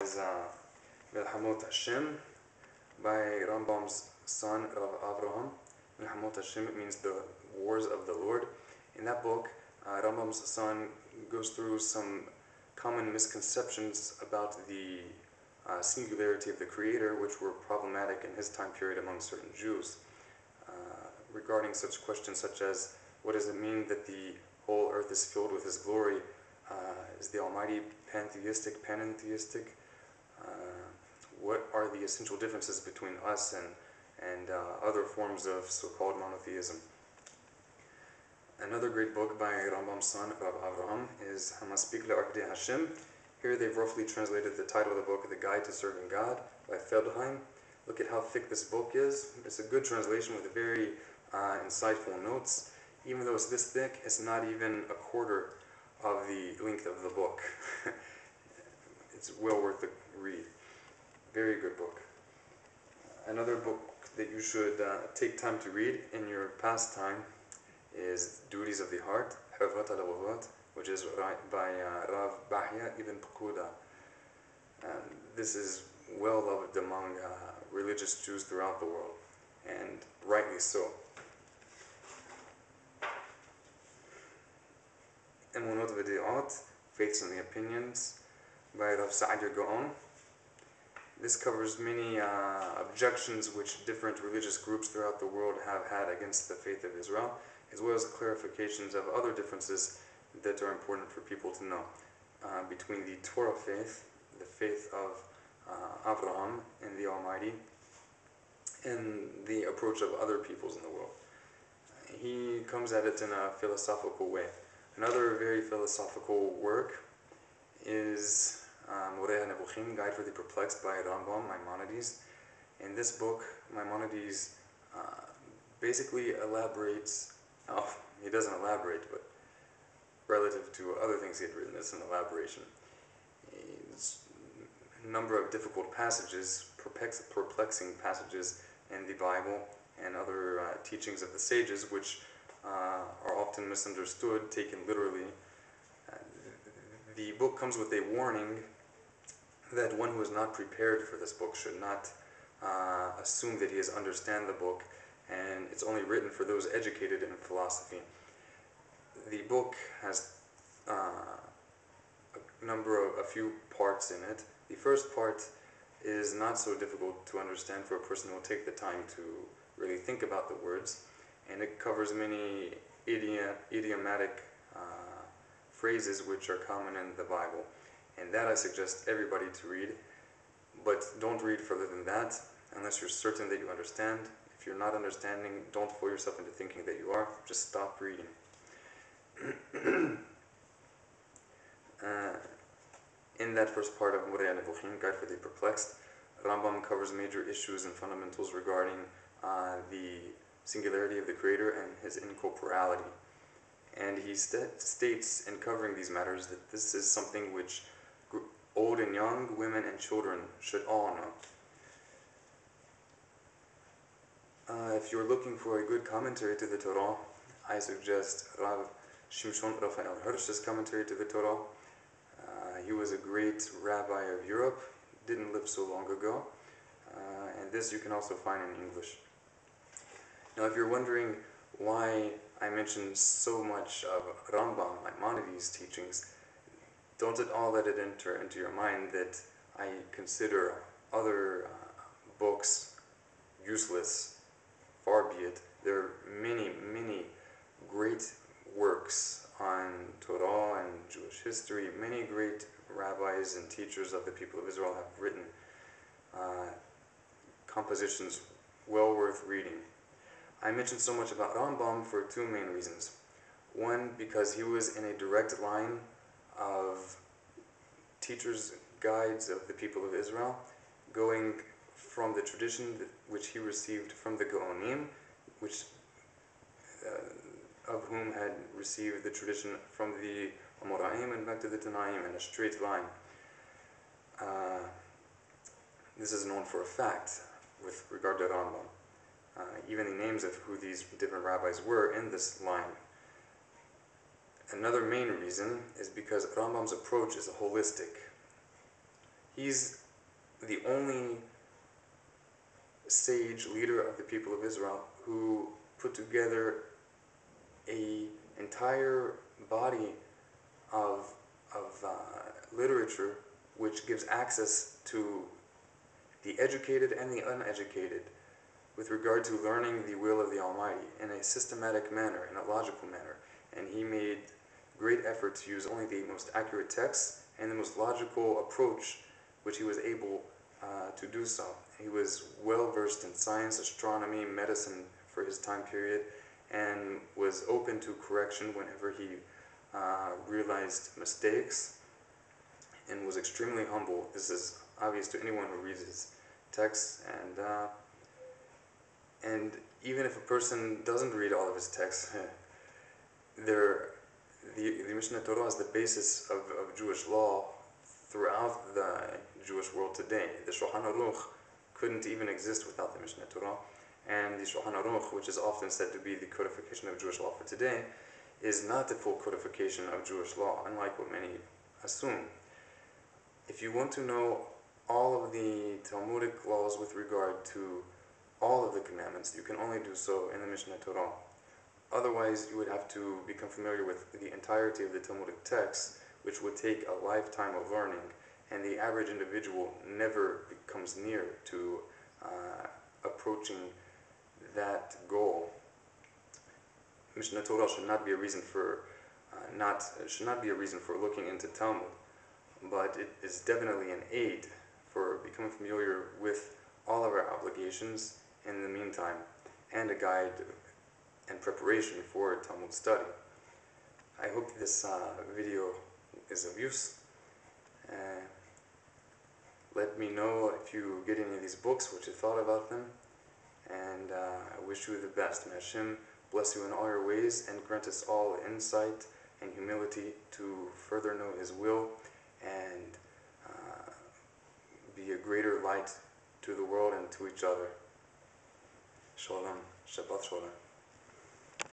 is Milhhamoth HaShem by Rambam's son R Avraham. Milhhamoth HaShem means the wars of the Lord. In that book, Rambam's son goes through some common misconceptions about the singularity of the Creator, which were problematic in his time period among certain Jews. Regarding such questions such as, what does it mean that the whole earth is filled with His glory? Is the Almighty pantheistic, panentheistic? What are the essential differences between us and other forms of so-called monotheism? Another great book by Rambam's son, R Avraham, is ha-Maspiq l HaShem. Here they've roughly translated the title of the book, The Guide to Serving God, by Feldheim. Look at how thick this book is. It's a good translation with very insightful notes. Even though it's this thick, it's not even a quarter of the length of the book. It's well worth the read. Very good book. Another book that you should take time to read in your pastime is Duties of the Heart, Hhovoth, which is by Rav Bahhyah ibn Pequda. This is well loved among religious Jews throughout the world, and rightly so. Emunoth, Faiths and the Opinions, by R Saadiah Gaon. This covers many objections which different religious groups throughout the world have had against the faith of Israel, as well as clarifications of other differences that are important for people to know between the Torah faith, the faith of Avraham and the Almighty, and the approach of other peoples in the world. He comes at it in a philosophical way. Another very philosophical work is Guide for the Perplexed by Rambam, Maimonides. In this book, Maimonides basically elaborates, he doesn't elaborate, but relative to other things he had written, it's an elaboration. A number of difficult passages, perplexing passages in the Bible and other teachings of the sages, which are often misunderstood, taken literally. The book comes with a warning that one who is not prepared for this book should not assume that he has understand the book, and it's only written for those educated in philosophy. The book has a few parts in it. The first part is not so difficult to understand for a person who will take the time to really think about the words, and it covers many idiomatic phrases which are common in the Bible. And that I suggest everybody to read, but don't read further than that unless you're certain that you understand. If you're not understanding, don't fool yourself into thinking that you are. Just stop reading. In that first part of Guide for the Perplexed, Rambam covers major issues and fundamentals regarding the singularity of the Creator and His incorporeality. And he states in covering these matters that this is something which old and young, women and children should all know. If you're looking for a good commentary to the Torah, I suggest Rav Shimshon Raphael Hirsch's commentary to the Torah. He was a great rabbi of Europe, didn't live so long ago, and this you can also find in English. Now, if you're wondering why I mentioned so much of Rambam, Maimonides' teachings, don't at all let it enter into your mind that I consider other books useless. Far be it. There are many, many great works on Torah and Jewish history. Many great rabbis and teachers of the people of Israel have written compositions well worth reading. I mentioned so much about Rambam for two main reasons. One, because he was in a direct line of teachers, guides of the people of Israel, going from the tradition which he received from the Gaonim, which of whom had received the tradition from the Amoraim and back to the Tanaim in a straight line. This is known for a fact with regard to Rambam. Even the names of who these different rabbis were in this line. Another main reason is because Rambam's approach is holistic. He's the only sage leader of the people of Israel who put together a entire body of literature which gives access to the educated and the uneducated with regard to learning the will of the Almighty in a systematic manner, in a logical manner. And he made great effort to use only the most accurate texts and the most logical approach which he was able to do so. He was well versed in science, astronomy, medicine for his time period, and was open to correction whenever he realized mistakes, and was extremely humble. This is obvious to anyone who reads his texts, and even if a person doesn't read all of his texts, the Mishne Torah is the basis of Jewish law throughout the Jewish world today. The Shulchan Aruch couldn't even exist without the Mishne Torah, and the Shulchan Aruch, which is often said to be the codification of Jewish law for today, is not the full codification of Jewish law, unlike what many assume. If you want to know all of the Talmudic laws with regard to all of the commandments, you can only do so in the Mishne Torah. Otherwise, you would have to become familiar with the entirety of the Talmudic text, which would take a lifetime of learning, and the average individual never comes near to approaching that goal. Mishne Torah should not be a reason for looking into Talmud, but it is definitely an aid for becoming familiar with all of our obligations in the meantime, and a guide and preparation for Talmud study. I hope this video is of use. Let me know if you get any of these books, what you thought about them, and I wish you the best. May HaShem bless you in all your ways and grant us all insight and humility to further know His will and be a greater light to the world and to each other. Shalom. Shabbat Shalom.